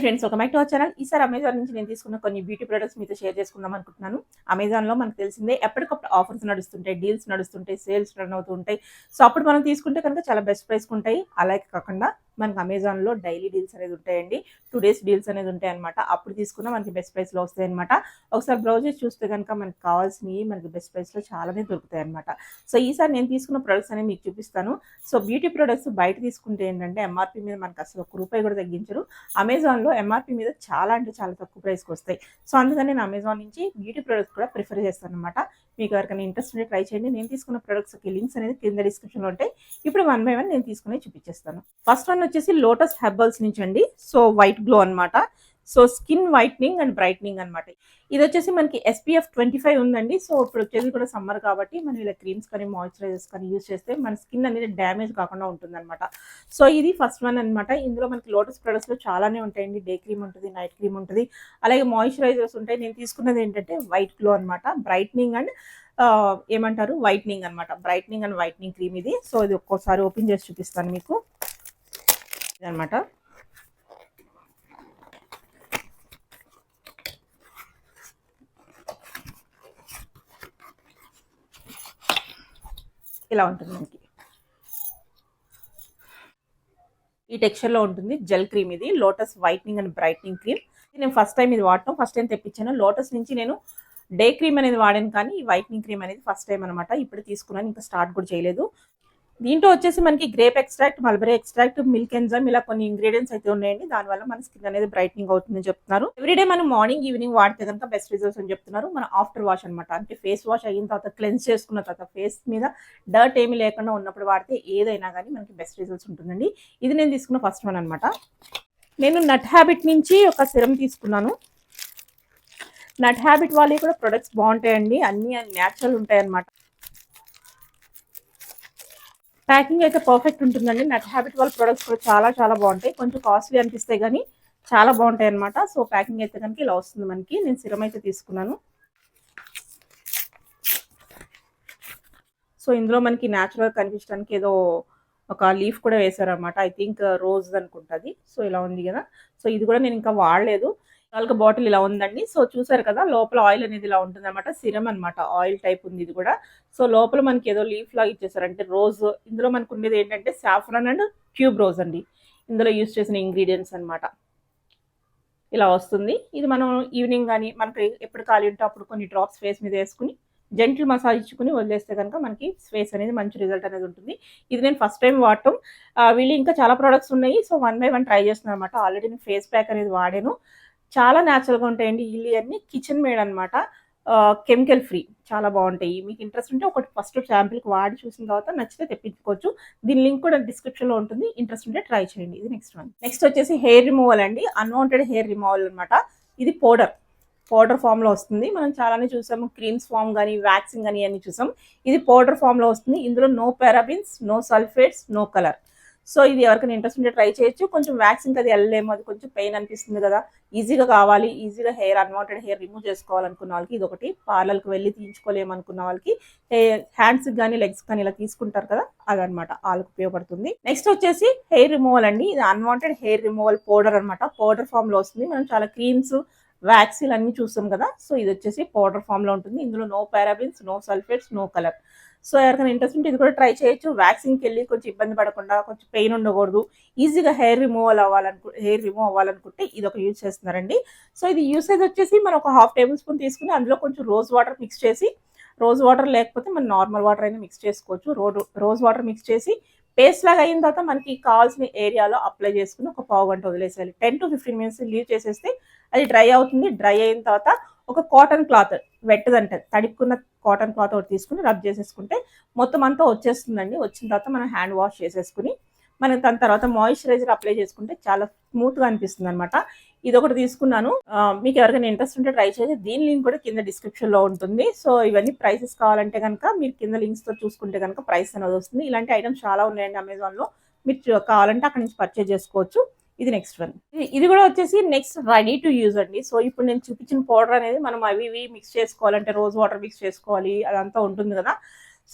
Friends, welcome back to our channel. ఈసారి Amazon నుంచి నేను తీసుకున్న కొన్ని బ్యూటీ ప్రొడక్ట్స్ మీతో షేర్ చేసుకుందాం అనుకుంటున్నాను. అమెజాన్లో మనకు తెలిసిందే ఎప్పటికప్పుడు ఆఫర్స్ నడుస్తుంటాయి, డీల్స్ నడుస్తుంటాయి, సేల్స్ రన్ అవుతూ ఉంటాయి. సో అప్పుడు మనం తీసుకుంటే కనుక చాలా బెస్ట్ ప్రైస్కి ఉంటాయి. అలాగే కాకుండా మనకు అమెజాన్లో డైలీ డీల్స్ అనేది ఉంటాయండి, 2 days డీల్స్ అనేది ఉంటాయి అనమాట. అప్పుడు తీసుకున్న మనకి బెస్ట్ ప్రైస్లో వస్తాయి అనమాట. ఒకసారి బ్రౌజెస్ చూస్తే కనుక మనకి కావాల్సినవి మనకి బెస్ట్ ప్రైస్లో చాలానే దొరుకుతాయి అనమాట. సో ఈసారి నేను తీసుకున్న ప్రొడక్ట్స్ అనేవి మీకు చూపిస్తాను. సో బ్యూటీ ప్రొడక్ట్స్ బయట తీసుకుంటే ఏంటంటే ఎంఆర్పీ మీద మనకు అసలు ₹1 కూడా తగ్గించరు. అమెజాన్లో ఎంఆర్పీ మీద చాలా అంటే చాలా తక్కువ ప్రైస్కి వస్తాయి. సో అందుకని నేను అమెజాన్ నుంచి బ్యూటీ ప్రొడక్ట్స్ కూడా ప్రిఫర్ చేస్తాను అనమాట. మీకు ఎవరికైనా ఇంట్రెస్ట్ ఉంటే ట్రై చేయండి. నేను తీసుకున్న ప్రొడక్ట్స్కి లింక్స్ అనేది కింద డిస్క్రిప్షన్లో ఉంటాయి. ఇప్పుడు 1 by 1 నేను తీసుకుని చూపించేస్తాను. ఫస్ట్ వన్ వచ్చేసి లోటస్ హెర్బల్స్ నుంచి అండి. సో వైట్ గ్లో అనమాట. So skin whitening and brightening అనమాట. ఇది వచ్చేసి మనకి SPF 25 ఉందండి. సో ఇప్పుడు వచ్చేది కూడా సమ్మర్ కాబట్టి మనం ఇలా క్రీమ్స్ కానీ మాయిశ్చరైజర్స్ కానీ యూజ్ చేస్తే మన స్కిన్ అనేది డ్యామేజ్ కాకుండా ఉంటుంది అనమాట. సో ఇది ఫస్ట్ వన్ అనమాట. ఇందులో మనకి లోటస్ ప్రొడక్ట్స్లో చాలానే ఉంటాయండి. డే క్రీమ్ ఉంటుంది, నైట్ క్రీమ్ ఉంటుంది, అలాగే మాయిశ్చరైజర్స్ ఉంటాయి. నేను తీసుకున్నది ఏంటంటే వైట్ గ్లో అనమాట. బ్రైట్నింగ్ అండ్ ఏమంటారు వైట్నింగ్ అనమాట. బ్రైట్నింగ్ అండ్ వైట్నింగ్ క్రీమ్ ఇది. సో ఇది ఒక్కోసారి ఓపెన్ చేసి చూపిస్తాను మీకు అనమాట. ఇలా ఉంటుంది మనకి. ఈ టెక్స్చర్లో ఉంటుంది. జెల్ క్రీమ్ ఇది, lotus whitening and brightening cream. నేను ఫస్ట్ టైం ఇది వాడటం, ఫస్ట్ టైం తెప్పించాను. లోటస్ నుంచి నేను డే క్రీమ్ అనేది వాడాను, కానీ ఈ వైట్నింగ్ క్రీమ్ అనేది ఫస్ట్ టైం అనమాట. ఇప్పుడు తీసుకున్నాను, ఇంకా స్టార్ట్ కూడా చేయలేదు. దీంట్లో వచ్చేసి మనకి grape extract, mulberry extract, milk enzyme ఇలా కొన్ని ఇంగ్రీడియంట్స్ అయితే ఉన్నాయండి. దానివల్ల మన స్కిన్ అనేది బ్రైట్నింగ్ అవుతుందని చెప్తున్నారు. ఎవ్రీడే మనం మార్నింగ్ ఈవినింగ్ వాడితే కనుక బెస్ట్ రిజల్ట్స్ అని చెప్తున్నారు. మన ఆఫ్టర్ వాష్ అనమాట. అంటే ఫేస్ వాష్ అయిన తర్వాత క్లెన్స్ చేసుకున్న తర్వాత ఫేస్ మీద డర్ట్ ఏమీ లేకుండా ఉన్నప్పుడు వాడితే ఏదైనా కానీ మనకి బెస్ట్ రిజల్ట్స్ ఉంటుందండి. ఇది నేను తీసుకున్న ఫస్ట్ వన్ అనమాట. నేను నట్ హ్యాబిట్ నుంచి ఒక సిరం తీసుకున్నాను. నట్ హ్యాబిట్ వాళ్ళవి కూడా ప్రొడక్ట్స్ బాగుంటాయండి, అన్ని న్యాచురల్ ఉంటాయి అన్నమాట. ప్యాకింగ్ అయితే పర్ఫెక్ట్ ఉంటుందండి. నట్ హ్యాబిట్ వాళ్ళ ప్రొడక్ట్స్ కూడా చాలా చాలా బాగుంటాయి. కొంచెం కాస్ట్లీ అనిపిస్తాయి కానీ చాలా బాగుంటాయి అనమాట. సో ప్యాకింగ్ అయితే కనుక ఇలా వస్తుంది మనకి. నేను సిరం అయితే తీసుకున్నాను. సో ఇందులో మనకి న్యాచురల్ కనిపించడానికి ఏదో ఒక లీఫ్ కూడా వేసారనమాట. ఐ థింక్ రోజ్ అనుకుంటుంది. సో ఇలా ఉంది కదా. సో ఇది కూడా నేను ఇంకా వాడలేదు. నాలుగు బాటిల్ ఇలా ఉందండి. సో చూసారు కదా, లోపల ఆయిల్ అనేది ఇలా ఉంటుంది అనమాట. సిరం అనమాట, ఆయిల్ టైప్ ఉంది ఇది కూడా. సో లోపల మనకి ఏదో లీఫ్ లాగా ఇచ్చేసారు, అంటే రోజ్. ఇందులో మనకు ఉండేది ఏంటంటే సాఫ్రాన్ అండ్ ట్యూబ్ రోజ్ అండి. ఇందులో యూజ్ చేసిన ఇంగ్రీడియంట్స్ అనమాట. ఇలా వస్తుంది. ఇది మనం ఈవినింగ్ కానీ మనకి ఎప్పుడు ఖాళీ ఉంటే అప్పుడు కొన్ని డ్రాప్స్ ఫేస్ మీద వేసుకుని జెంటిల్ మసాజ్ ఇచ్చుకుని వదిలేస్తే కనుక మనకి ఫేస్ అనేది మంచి రిజల్ట్ అనేది ఉంటుంది. ఇది నేను ఫస్ట్ టైం వాడటం. వీళ్ళు ఇంకా చాలా ప్రొడక్ట్స్ ఉన్నాయి. సో 1 by 1 ట్రై చేస్తున్నాను అనమాట. ఆల్రెడీ నేను ఫేస్ ప్యాక్ అనేది వాడాను. చాలా న్యాచురల్గా ఉంటాయండి. ఇల్లు అన్ని కిచెన్ మేడ్ అనమాట, కెమికల్ ఫ్రీ. చాలా బాగుంటాయి. మీకు ఇంట్రెస్ట్ ఉంటే ఒకటి ఫస్ట్ శాంపిల్కి వాడి చూసిన తర్వాత నచ్చితే తెప్పించుకోవచ్చు. దీని లింక్ కూడా డిస్క్రిప్షన్లో ఉంటుంది. ఇంట్రెస్ట్ ఉంటే ట్రై చేయండి. ఇది నెక్స్ట్ వన్. నెక్స్ట్ వచ్చేసి హెయిర్ రిమూవల్ అండి. అన్వాంటెడ్ హెయిర్ రిమూవల్ అనమాట. ఇది పౌడర్ ఫామ్లో వస్తుంది. మనం చాలానే చూసాము, క్రీమ్స్ ఫామ్ కానీ వ్యాక్సింగ్ కానీ అన్ని చూసాం. ఇది పౌడర్ ఫామ్లో వస్తుంది. ఇందులో no parabens, no sulphates, no colour. So ఇది ఎవరికైనా ఇంట్రెస్ట్ ఉంటే ట్రై చేయొచ్చు. కొంచెం వ్యాక్సింగ్ అది వెళ్ళలేము, అది కొంచెం పెయిన్ అనిపిస్తుంది కదా. ఈజీగా కావాలి, ఈజీగా హెయిర్ అన్వాంటెడ్ హెయిర్ రిమూవ్ చేసుకోవాలనుకున్న వాళ్ళకి ఇది ఒకటి. పార్లర్కి వెళ్ళి తీయించుకోలేము అనుకున్న వాళ్ళకి హ్యాండ్స్కి కానీ లెగ్స్ కానీ ఇలా తీసుకుంటారు కదా, అదనమాట వాళ్ళకి ఉపయోగపడుతుంది. నెక్స్ట్ వచ్చేసి హెయిర్ రిమూవల్ అండి. ఇది అన్వాంటెడ్ హెయిర్ రిమూవల్ పౌడర్ అనమాట. పౌడర్ ఫామ్లో వస్తుంది. మనం చాలా క్రీమ్స్ వ్యాక్సిన్ అన్ని చూస్తాం కదా. సో ఇది వచ్చేసి పౌడర్ ఫామ్లో ఉంటుంది. ఇందులో no parabens, no sulphates, no colour. So ఎవరికైనా ఇంట్రెస్ట్ ఉంటే ఇది కూడా ట్రై చేయొచ్చు. వ్యాక్సింగ్కి వెళ్ళి కొంచెం ఇబ్బంది పడకుండా, కొంచెం పెయిన్ ఉండకూడదు, ఈజీగా హెయిర్ రిమూవ్ అవ్వాలనుకుంటే ఇది ఒక యూజ్ చేస్తున్నారండి. సో ఇది యూసేజ్ వచ్చేసి మనం ఒక 1/2 tablespoon తీసుకుని అందులో కొంచెం రోజ్ వాటర్ మిక్స్ చేసి, రోజ్ వాటర్ లేకపోతే మనం నార్మల్ వాటర్ అయినా మిక్స్ చేసుకోవచ్చు. రోజ్ వాటర్ మిక్స్ చేసి పేస్ట్ లాగా అయిన తర్వాత మనకి కావాల్సిన ఏరియాలో అప్లై చేసుకుని ఒక 1/2 గంట వదిలేసేయాలి. 10 to 15 minutes లీవ్ చేసేస్తే అది డ్రై అవుతుంది. డ్రై అయిన తర్వాత ఒక కాటన్ క్లాత్, వెట్టదంటే తడుపుకున్న కాటన్ క్లాత్ ఒకటి తీసుకుని రబ్ చేసేసుకుంటే మొత్తం అంతా వచ్చేస్తుందండి. వచ్చిన తర్వాత మనం హ్యాండ్ వాష్ చేసేసుకుని మనం దాని తర్వాత మాయిశ్చరైజర్ అప్లై చేసుకుంటే చాలా స్మూత్గా అనిపిస్తుంది అనమాట. ఇది ఒకటి తీసుకున్నాను. మీకు ఎవరికైనా ఇంట్రెస్ట్ ఉంటే ట్రై చేయండి. దీని లింక్ కూడా కింద డిస్క్రిప్షన్లో ఉంటుంది. సో ఇవన్నీ ప్రైసెస్ కావాలంటే కనుక మీరు కింద లింక్స్తో చూసుకుంటే కనుక ప్రైస్ అనేది వస్తుంది. ఇలాంటి ఐటమ్స్ చాలా ఉన్నాయండి అమెజాన్లో. మీరు కావాలంటే అక్కడి నుంచి పర్చేజ్ చేసుకోవచ్చు. ఇది నెక్స్ట్ వన్. ఇది కూడా వచ్చేసి నెక్స్ట్ రెడీ టు యూజ్ అండి. సో ఇప్పుడు నేను చూపించిన పౌడర్ అనేది మనం అవి ఇవి మిక్స్ చేసుకోవాలంటే రోజ్ వాటర్ మిక్స్ చేసుకోవాలి, అదంతా ఉంటుంది కదా.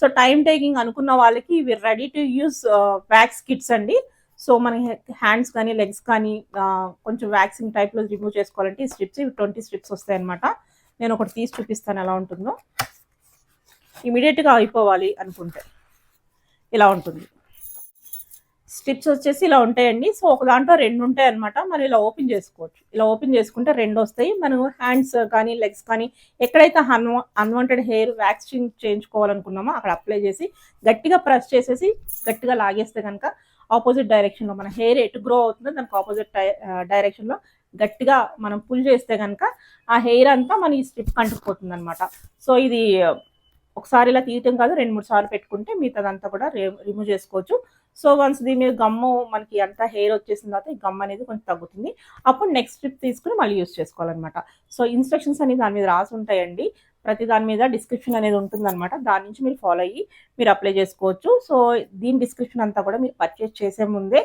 సో టైం టేకింగ్ అనుకున్న వాళ్ళకి ఇవి ready to use wax kits అండి. సో మన హ్యాండ్స్ కానీ లెగ్స్ కానీ కొంచెం వ్యాక్సింగ్ టైప్లో రిమూవ్ చేసుకోవాలంటే ఈ స్ట్రిప్స్ ఇవి 20 స్ట్రిప్స్ వస్తాయి అనమాట. నేను ఒకటి తీసి చూపిస్తాను ఎలా ఉంటుందో. ఇమీడియట్గా అయిపోవాలి అనుకుంటే ఇలా ఉంటుంది. స్ట్రిప్స్ వచ్చేసి ఇలా ఉంటాయండి. సో ఒక దాంట్లో 2 ఉంటాయి అనమాట. మనం ఇలా ఓపెన్ చేసుకోవచ్చు. ఇలా ఓపెన్ చేసుకుంటే 2 వస్తాయి. మనం హ్యాండ్స్ కానీ లెగ్స్ కానీ ఎక్కడైతే అన్వాంటెడ్ హెయిర్ వ్యాక్సింగ్ చేయించుకోవాలనుకున్నామో అక్కడ అప్లై చేసి గట్టిగా ప్రెస్ చేసేసి గట్టిగా లాగేస్తే కనుక ఆపోజిట్ డైరెక్షన్లో మన హెయిర్ ఎటు గ్రో అవుతుందో దానికి ఆపోజిట్ డైరెక్షన్లో గట్టిగా మనం పుల్ చేస్తే కనుక ఆ హెయిర్ అంతా మన ఈ స్ట్రిప్ కంటుకుపోతుంది అనమాట. సో ఇది ఒకసారి ఇలా తీయటం కాదు, 2-3 సార్లు పెట్టుకుంటే మిగతాదంతా కూడా రిమూవ్ చేసుకోవచ్చు. సో వన్స్ దీని మీద గమ్ము మనకి అంతా హెయిర్ వచ్చేసిన తర్వాత ఈ గమ్ అనేది కొంచెం తగ్గుతుంది. అప్పుడు నెక్స్ట్ స్ట్రిప్ తీసుకుని మళ్ళీ యూస్ చేసుకోవాలన్నమాట. సో ఇన్స్ట్రక్షన్స్ అనేది దాని మీద రాసి ఉంటాయండి. ప్రతి దాని మీద డిస్క్రిప్షన్ అనేది ఉంటుందన్నమాట. దాని నుంచి మీరు ఫాలో అయ్యి మీరు అప్లై చేసుకోవచ్చు. సో దీని డిస్క్రిప్షన్ అంతా కూడా మీరు పర్చేస్ చేసే ముందే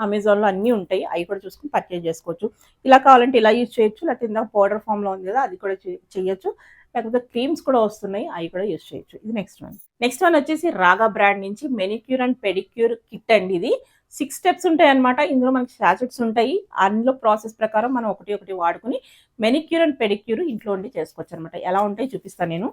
అమెజాన్లో అన్నీ ఉంటాయి. అవి కూడా చూసుకుని పర్చేస్ చేసుకోవచ్చు. ఇలా కావాలంటే ఇలా యూజ్ చేయొచ్చు, లేకపోతే ఇందాక పౌడర్ ఫామ్లో ఉంది కదా అది కూడా చేయొచ్చు, లేకపోతే క్రీమ్స్ కూడా వస్తున్నాయి అవి కూడా యూజ్ చేయొచ్చు. ఇది నెక్స్ట్ వన్ వచ్చేసి రాగా బ్రాండ్ నుంచి మెనిక్యూర్ అండ్ పెడిక్యూర్ కిట్ అండి. ఇది 6 స్టెప్స్ ఉంటాయి అనమాట. ఇందులో మనకి శాచెట్స్ ఉంటాయి. అందులో ప్రాసెస్ ప్రకారం మనం ఒకటి వాడుకుని మెనిక్యూర్ అండ్ పెడిక్యూర్ ఇంట్లో ఉండి చేసుకోవచ్చు అనమాట. ఎలా ఉంటాయి చూపిస్తాను నేను.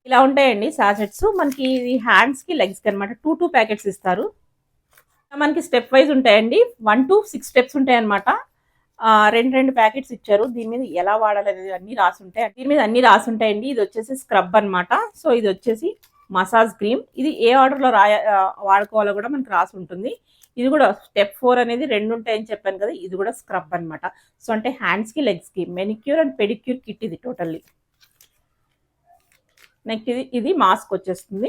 ఇలా ఉంటాయండి శాచెట్స్. మనకి హ్యాండ్స్కి లెగ్స్కి అనమాట 2 ప్యాకెట్స్ ఇస్తారు. మనకి స్టెప్ వైజ్ ఉంటాయండి. 1 to 6 స్టెప్స్ ఉంటాయి అనమాట. 2 ప్యాకెట్స్ ఇచ్చారు. దీని మీద ఎలా వాడాలనేది అన్ని రాసి ఉంటాయి. దీని మీద అన్ని రాసి ఉంటాయండి. ఇది వచ్చేసి స్క్రబ్ అనమాట. సో ఇది వచ్చేసి మసాజ్ క్రీమ్. ఇది ఏ ఆర్డర్లో వాడుకోవాలో కూడా మనకి రాసి ఉంటుంది. ఇది కూడా స్టెప్ 4 అనేది 2 ఉంటాయని చెప్పాను కదా, ఇది కూడా స్క్రబ్ అనమాట. సో అంటే హ్యాండ్స్కి లెగ్స్కి మెనిక్యూర్ అండ్ పెడిక్యూర్ కిట్ ఇది టోటల్లీ. నెక్స్ట్ ఇది మాస్క్ వచ్చేస్తుంది.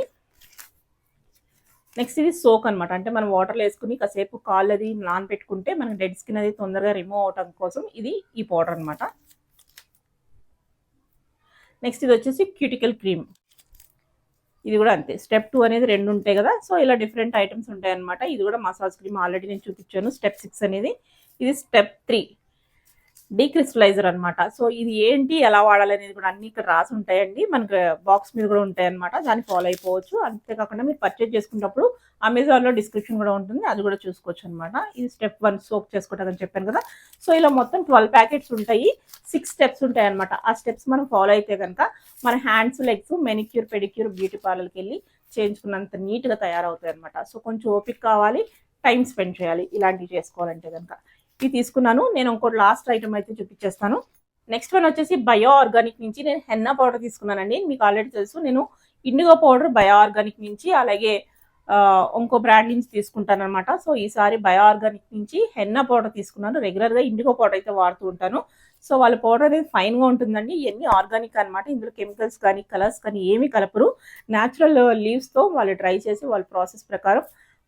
నెక్స్ట్ ఇది సోక్ అనమాట. అంటే మనం వాటర్లో వేసుకుని కాసేపు కాళ్ళు అది నానబెట్టుకుంటే మనకి డెడ్ స్కిన్ అది తొందరగా రిమూవ్ అవటం కోసం ఇది ఈ పౌడర్ అనమాట. నెక్స్ట్ ఇది వచ్చేసి క్యూటికల్ క్రీమ్. ఇది కూడా అంతే. స్టెప్ 2 అనేది 2 ఉంటాయి కదా. సో ఇలా డిఫరెంట్ ఐటమ్స్ ఉంటాయి అనమాట. ఇది కూడా మసాజ్ క్రీమ్ ఆల్రెడీ నేను చూపించాను. స్టెప్ 6 అనేది. ఇది స్టెప్ 3 డీక్రిస్టలైజర్ అనమాట. సో ఇది ఏంటి ఎలా వాడాలి అనేది కూడా అన్ని ఇక్కడ రాసి ఉంటాయండి. మనకు బాక్స్ మీద కూడా ఉంటాయి అనమాట. దాన్ని ఫాలో అయిపోవచ్చు. అంతేకాకుండా మీరు పర్చేజ్ చేసుకున్నప్పుడు అమెజాన్లో డిస్క్రిప్షన్ కూడా ఉంటుంది, అది కూడా చూసుకోవచ్చు అనమాట. ఇది స్టెప్ 1 సోక్ చేసుకోవటానికి చెప్పాను కదా. సో ఇలా మొత్తం 12 ప్యాకెట్స్ ఉంటాయి. 6 స్టెప్స్ ఉంటాయి అనమాట. ఆ స్టెప్స్ మనం ఫాలో అయితే కనుక మన hands legs manicure pedicure beauty పార్లర్కి వెళ్ళి చేయించుకున్నంత నీట్గా తయారవుతాయి అనమాట. సో కొంచెం ఓపిక కావాలి, టైం స్పెండ్ చేయాలి ఇలాంటివి చేసుకోవాలంటే కనుక. ఇది తీసుకున్నాను. నేను ఇంకోటి లాస్ట్ ఐటమ్ అయితే చూపించేస్తాను. నెక్స్ట్ వన్ వచ్చేసి బయో ఆర్గానిక్ నుంచి నేను హెన్నా పౌడర్ తీసుకున్నానండి. మీకు ఆల్రెడీ తెలుసు నేను ఇండిగో పౌడర్ బయో ఆర్గానిక్ నుంచి అలాగే ఇంకో బ్రాండ్ నుంచి తీసుకుంటాను అనమాట. సో ఈసారి బయో ఆర్గానిక్ నుంచి హెన్నా పౌడర్ తీసుకున్నాను. రెగ్యులర్గా ఇండిగో పౌడర్ అయితే వాడుతూ ఉంటాను. సో వాళ్ళ పౌడర్ అనేది ఫైన్గా ఉంటుందండి. ఇవన్నీ ఆర్గానిక్ అనమాట. ఇందులో కెమికల్స్ కానీ కలర్స్ కానీ ఏమీ కలపరు. న్యాచురల్ లీవ్స్తో వాళ్ళు డ్రై చేసి వాళ్ళ ప్రాసెస్ ప్రకారం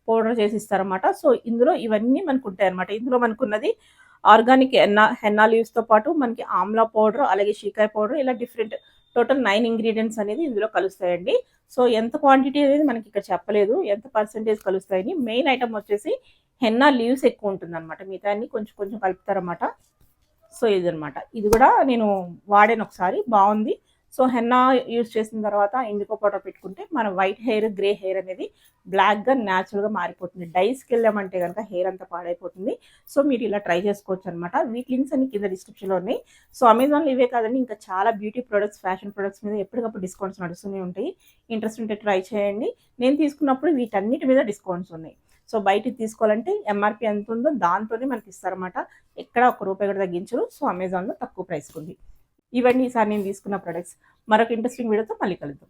పౌడర్ చేసి ఇస్తారన్నమాట. సో ఇందులో ఇవన్నీ మనకు ఉంటాయి అనమాట. ఇందులో మనకున్నది ఆర్గానిక్ హెన్నా లీవ్స్తో పాటు మనకి ఆమ్లా పౌడర్ అలాగే షీకాయ పౌడర్ ఇలా డిఫరెంట్ టోటల్ 9 ఇంగ్రీడియంట్స్ అనేది ఇందులో కలుస్తాయండి. సో ఎంత క్వాంటిటీ అనేది మనకి ఇక్కడ చెప్పలేదు, ఎంత పర్సెంటేజ్ కలుస్తాయని. మెయిన్ ఐటమ్ వచ్చేసి హెన్నా లీవ్స్ ఎక్కువ ఉంటుంది అనమాట. మిగతా అన్ని కొంచెం కొంచెం కలుపుతారన్నమాట. సో ఇదనమాట. ఇది కూడా నేను వాడాను ఒకసారి, బాగుంది. సో హెన్నా యూజ్ చేసిన తర్వాత ఇండిగో పౌడర్ పెట్టుకుంటే మన వైట్ హెయిర్ గ్రే హెయిర్ అనేది బ్లాక్గా న్యాచురల్గా మారిపోతుంది. డైస్కి వెళ్ళామంటే కనుక హెయిర్ అంతా పాడైపోతుంది. సో మీరు ఇలా ట్రై చేసుకోవచ్చు అనమాట. వీటి లింక్స్ అన్ని కింద డిస్క్రిప్షన్లో ఉన్నాయి. సో అమెజాన్లో ఇవే కాదండి, ఇంకా చాలా బ్యూటీ ప్రొడక్ట్స్ ఫ్యాషన్ ప్రొడక్ట్స్ మీద ఎప్పటికప్పుడు డిస్కౌంట్స్ నడుస్తూనే ఉంటాయి. ఇంట్రెస్ట్ ఉంటే ట్రై చేయండి. నేను తీసుకున్నప్పుడు వీటన్నిటి మీద డిస్కౌంట్స్ ఉన్నాయి. సో బయటికి తీసుకోవాలంటే ఎంఆర్పి ఎంత ఉందో దాంతోనే మనకి ఇస్తారన్నమాట. ఎక్కడ ₹1 కూడా తగ్గించరు. సో అమెజాన్లో తక్కువ ప్రైస్కి ఉంది. ఇవన్నీ ఈసారి నేను తీసుకున్న ప్రొడక్ట్స్. మరొక ఇంట్రెస్టింగ్ వీడియోతో మళ్ళీ కలుద్దాం.